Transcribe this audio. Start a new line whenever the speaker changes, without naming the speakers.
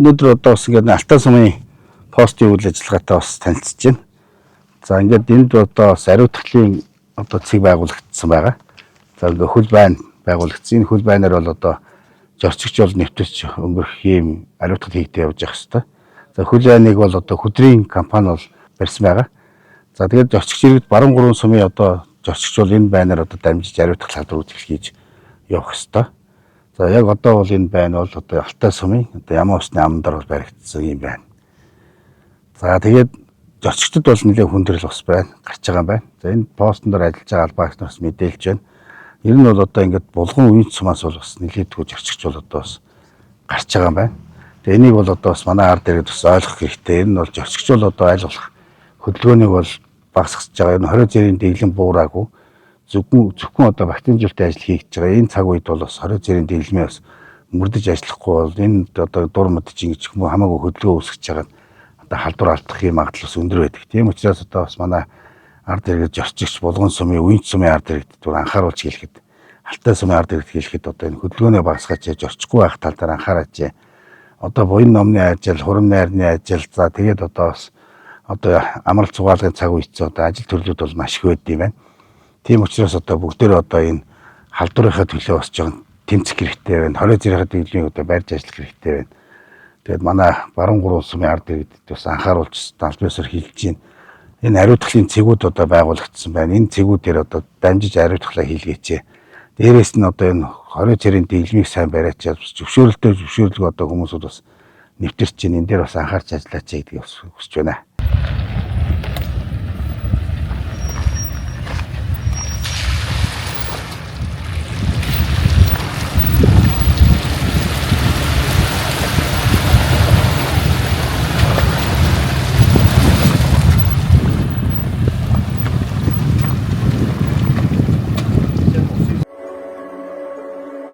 өнөөдөр одоо бас ингээд Алтай сумын постын үйл ажиллагаатай бас танилцж байна. За ингээд энд одоо бас ариутгалын одоо цэг байгуулагдсан байгаа. За ингээд хөл байн байгуулагдсан. Энэ хөл байнаар бол одоо зорчигч бол нэвтэрч өнгөрөх ийм ариутгал хийгдэж явж явах хэвээр. За хөл байныг бол одоо хөдрийн компани бол барьсан байгаа. За тэгээд зорчигч иргэд баруун 3 сумын одоо зорчигч бол энэ байнаар одоо дамжиж ариутгал халдвар үзүүлэлт хийж явах хэвээр. За яг одоо бол энэ байна бол одоо Алтай сумын одоо Ямаа усны амндар бол баригдсан юм байна. За тэгээд зорчигчдод бол нэлээд хүндрэл бас байна, гарч байгаа юм байна. За энэ постн дээр ажиллаж байгаа албаагч нараас мэдээлж байна. Ер нь бол одоо ингээд булган үеийн сумаас бол бас нэлээдгүй зорчигч бол одоо бас гарч байгаа юм байна. Тэгээ энийг бол одоо бас манай ард иргэд бас ойлгох хэрэгтэй. Энэ бол зорчигч бол одоо аль болох хөдөлгөөнийг бол багасгаж байгаа. Энэ 20 зэрийн дэглэм буураагүй. Зөвхөн одоо бактинжуулалтын ажил хийгдэж байгаа. Энэ цаг үед бол бас 20 зэрийн дэглэмээ бас мөрдөж ажиллахгүй бол энэ одоо дур мөдөж ингэж хамаагүй хөдөлгөөн үүсгэж байгаа нь одоо халдвар алдах юм магадлал бас өндөр байдаг. Тийм учраас одоо бас манай ард иргэд зорчигч булган сумын үеийн сумын ард иргэд түр анхааруулж хэлэхэд Алтай сумын ард иргэд хэлэхэд одоо энэ хөдөлгөөнөө багасгаж зорчихгүй байх тал дээр анхаараач. Одоо буян номны ажил, хурам найрны ажил за тэгээд одоо бас одоо амралт цугаалгын цаг үеч одоо ажил төрлүүд бол маш их байд юм байна. Тийм учраас одоо бүгдээр одоо энэ халдварынхаа төлөө бас жоохон тэмцэх хэрэгтэй байна. 20 зэрийнхаа дэглэмийг одоо барьж ажиллах хэрэгтэй байна. Тэгээд манай баруун 3 сумын ард иргэдэд бас анхааруулж талбайсаар хэлж байна. Энэ ариутгалын цэгүүд одоо байгуулагдсан байна. Энэ цэгүүдээр одоо дамжиж ариутгалаа хийлгээч. Дээрээс нь одоо энэ 20 цэрийн дэглэмийг сайн бариач. Зөвшөөрөлтөө одоо хүмүүсүүд бас нэвтэрч байна. Энэ дээр бас анхаарч ажиллаач гэдгийг хүсэж байна.